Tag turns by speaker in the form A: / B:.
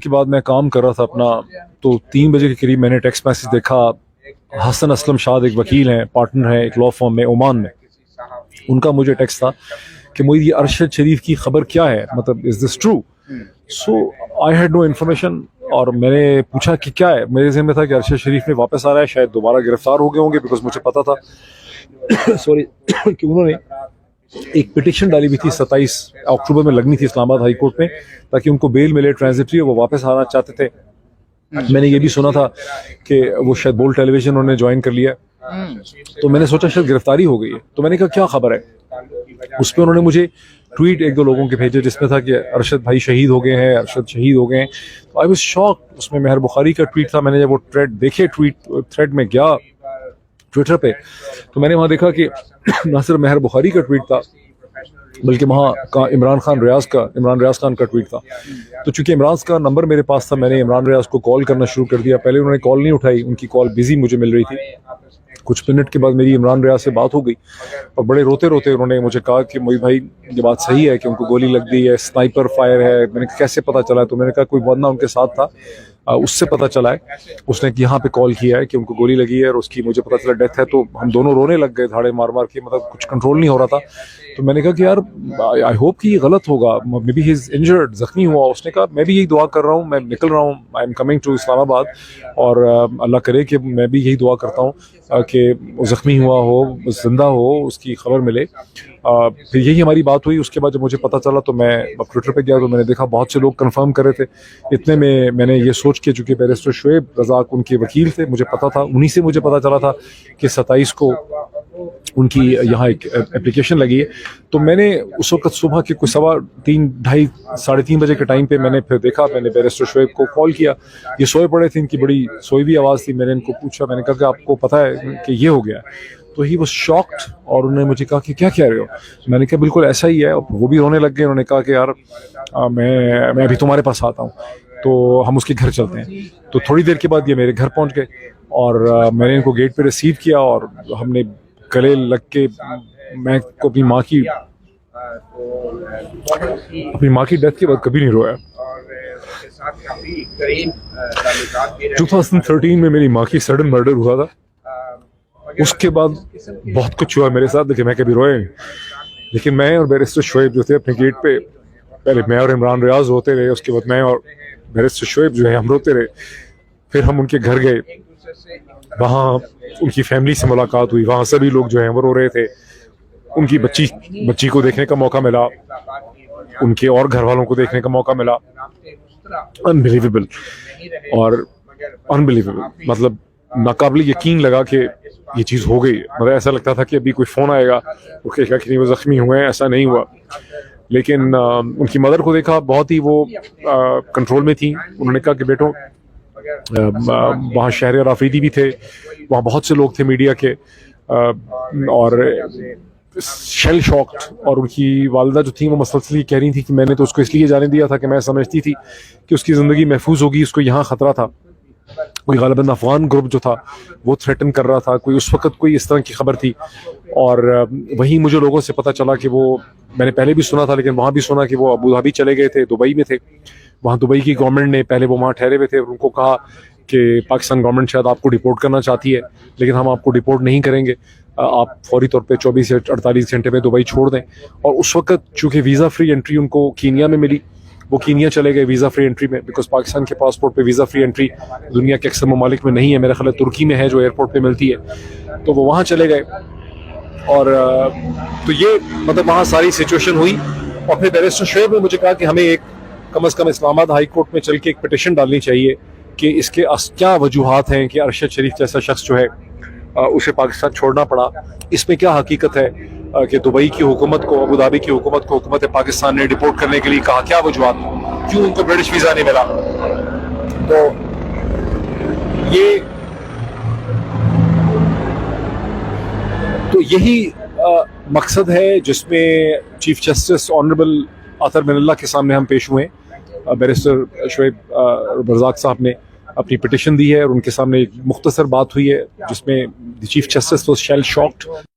A: के बाद मैं काम कर रहा था अपना, तो 3 बजे के करीब मैंने टेक्स्ट मैसेज देखा। हसन असलम शाद एक वकील हैं, पार्टनर हैं एक लॉ फर्म में ओमान में। उनका मुझे टेक्स्ट था कि मुझे ये अरशद शरीफ की खबर क्या है, मतलब is this true? So I had no information और मैंने पूछा कि क्या है। मेरे ज़हन में था कि अरशद शरीफ में वापस आ रहा है, शायद दोबारा गिरफ्तार हो गए होंगे, बिकॉज मुझे पता था सॉरी कि उन्होंने एक पिटिशन डाली हुई थी 27 अक्टूबर में लगनी थी इस्लामाबाद हाई कोर्ट में, ताकि उनको बेल मिले ट्रांजिटरी, वो वापस आना चाहते थे। मैंने ये भी सुना था कि वो शायद बोल टेलीविजन उन्होंने ज्वाइन कर लिया, तो मैंने सोचा शायद गिरफ्तारी हो गई है। तो मैंने कहा क्या खबर है। उस पर उन्होंने मुझे ट्वीट 1-2 लोगों के भेजे जिसमें था कि अरशद भाई शहीद हो गए हैं, अरशद शहीद हो गए हैं। तो आई वाज शॉक। उसमें मेहर बुखारी का ट्वीट था। मैंने जब वो थ्रेड में गया ट्विटर पे, तो मैंने वहाँ देखा कि ना सिर्फ मेहर बुखारी का ट्वीट था, बल्कि वहाँ का इमरान रियाज खान का ट्वीट था। तो चूंकि इमरान का नंबर मेरे पास था, मैंने इमरान रियाज को कॉल करना शुरू कर दिया। पहले उन्होंने कॉल नहीं उठाई, उनकी कॉल बिजी मुझे मिल रही थी। कुछ मिनट के बाद मेरी इमरान रियाज से बात हो गई और बड़े रोते रोते उन्होंने मुझे कहा कि मोहित भाई ये बात सही है कि उनको गोली लग गई है, स्नाइपर फायर है। मैंने कहा कैसे पता चला? तो मैंने कहा कोई बंदा उनके साथ था, उससे पता चला है। उसने यहाँ पे कॉल किया है कि उनको गोली लगी है और उसकी मुझे पता चला डेथ है। तो हम दोनों रोने लग गए, धाड़े मार मार के, मतलब कुछ कंट्रोल नहीं हो रहा था। तो मैंने कहा कि यार आई होप कि ये गलत होगा, may be he is injured, जख्मी हुआ। उसने कहा मैं भी यही दुआ कर रहा हूँ, मैं निकल रहा हूँ, I am coming to Islamabad, और अल्लाह करे कि मैं भी यही दुआ करता हूँ कि जख्मी हुआ हो, जिंदा हो, उसकी खबर मिले। फिर यही हमारी बात हुई। उसके बाद जब मुझे पता चला तो मैं ट्विटर पे गया, तो मैंने देखा बहुत से लोग कंफर्म कर रहे थे। इतने में मैंने ये सोच के, चूंकि बैरिस्टर शुएब रज़ाक उनके वकील थे, मुझे पता था, उन्हीं से मुझे पता चला था कि 27 को उनकी यहाँ एक एप्लीकेशन लगी है। तो मैंने उस वक्त सुबह के कुछ 3:30 बजे के टाइम पे मैंने फिर देखा, मैंने बैरिस्टर शुएब को कॉल किया। ये सोए पड़े थे, इनकी बड़ी सोई हुई आवाज़ थी। मैंने इनको पूछा, मैंने कहा कि आपको पता है कि ये हो गया? तो ही वाज शॉक्ड और उन्होंने मुझे कहा कि क्या कह रहे हो? मैंने कहा बिल्कुल ऐसा ही है। वो भी रोने लग गए। उन्होंने कहा कि यार मैं अभी तुम्हारे पास आता हूँ, तो हम उसके घर चलते हैं। तो थोड़ी देर के बाद ये मेरे घर पहुँच गए और मैंने इनको गेट पे रिसीव किया और हमने गले लग के, मैं को अपनी माँ की डेथ के बाद कभी नहीं रोया। 2013 में मेरी माँ की सडन मर्डर हुआ था। उसके बाद बहुत कुछ हुआ मेरे साथ, लेकिन मैं कभी रोया नहीं। लेकिन मैं और बैरिस्टर शुएब जो थे अपने गेट पे, पहले मैं और इमरान रियाज रोते रहे, उसके बाद मैं और बैरिस्टर शुएब जो है हम रोते रहे। फिर हम उनके घर गए, वहाँ उनकी फैमिली से मुलाकात हुई। वहाँ सभी लोग जो हैं वो रो रहे थे। उनकी बच्ची को देखने का मौका मिला, उनके और घर वालों को देखने का मौका मिला। अनबिलीवेबल और अनबिलीवेबल, मतलब नाकाबिल यकीन लगा कि ये चीज़ हो गई। मतलब ऐसा लगता था कि अभी कोई फ़ोन आएगा, वो कहेगा कि नहीं वो ज़ख्मी हुए हैं। ऐसा नहीं हुआ। लेकिन उनकी मदर को देखा, बहुत ही वो कंट्रोल में थी। उन्होंने कहा कि बेटो, वहाँ शहर आफरीदी भी थे, वहाँ बहुत से लोग थे मीडिया के, और शेल शॉक्ड। और उनकी वालिदा जो थी वो मसलसल कह रही थी कि मैंने तो उसको इसलिए जाने दिया था कि मैं समझती थी कि उसकी ज़िंदगी महफूज होगी, उसको यहाँ ख़तरा था। कोई गालिबन अफगान ग्रुप जो था वो थ्रेटन कर रहा था, कोई उस वक्त कोई इस तरह की खबर थी। और वहीं मुझे लोगों से पता चला कि वो, मैंने पहले भी सुना था, लेकिन वहाँ भी सुना कि वो अबू धाबी चले गए थे, दुबई में थे। वहाँ दुबई की गवर्नमेंट ने, पहले वो वहाँ ठहरे हुए थे, उनको कहा कि पाकिस्तान गवर्नमेंट शायद आपको डिपोर्ट करना चाहती है, लेकिन हम आपको डिपोर्ट नहीं करेंगे, आप फौरी तौर पे 24 से 48 घंटे में दुबई छोड़ दें। और उस वक्त चूँकि वीज़ा फ्री एंट्री उनको कीनिया में मिली, वो कीनिया चले गए वीज़ा फ्री एंट्री में, बिकॉज पाकिस्तान के पासपोर्ट पे वीज़ा फ्री एंट्री दुनिया के अक्सर ममालिक में नहीं है। मेरा ख्याल है तुर्की में है जो एयरपोर्ट पे मिलती है। तो वो वहाँ चले गए और तो ये मतलब वहाँ सारी सिचुएशन हुई। और फिर बैरिस्टर शुएब ने मुझे कहा कि हमें एक कम से कम इस्लामाबाद हाई कोर्ट में चल के एक पिटिशन डालनी चाहिए कि इसके क्या वजूहात हैं कि अरशद शरीफ जैसा शख्स जो है उसे पाकिस्तान छोड़ना पड़ा। इसमें क्या हकीकत है कि दुबई की हुकूमत को, अबू धाबी की हुकूमत को हुकूमत पाकिस्तान ने डिपोर्ट करने के लिए कहा, क्या वजूहात, क्यों उनको ब्रिटिश वीज़ा नहीं मिला। तो यही मकसद है जिसमें चीफ जस्टिस ऑनरेबल आतर मिनल्लाह के सामने हम पेश हुए। बैरिस्टर शुएब रज़ाक साहब ने अपनी पिटिशन दी है और उनके सामने एक मुख्तसर बात हुई है जिसमें chief justice was shell shocked.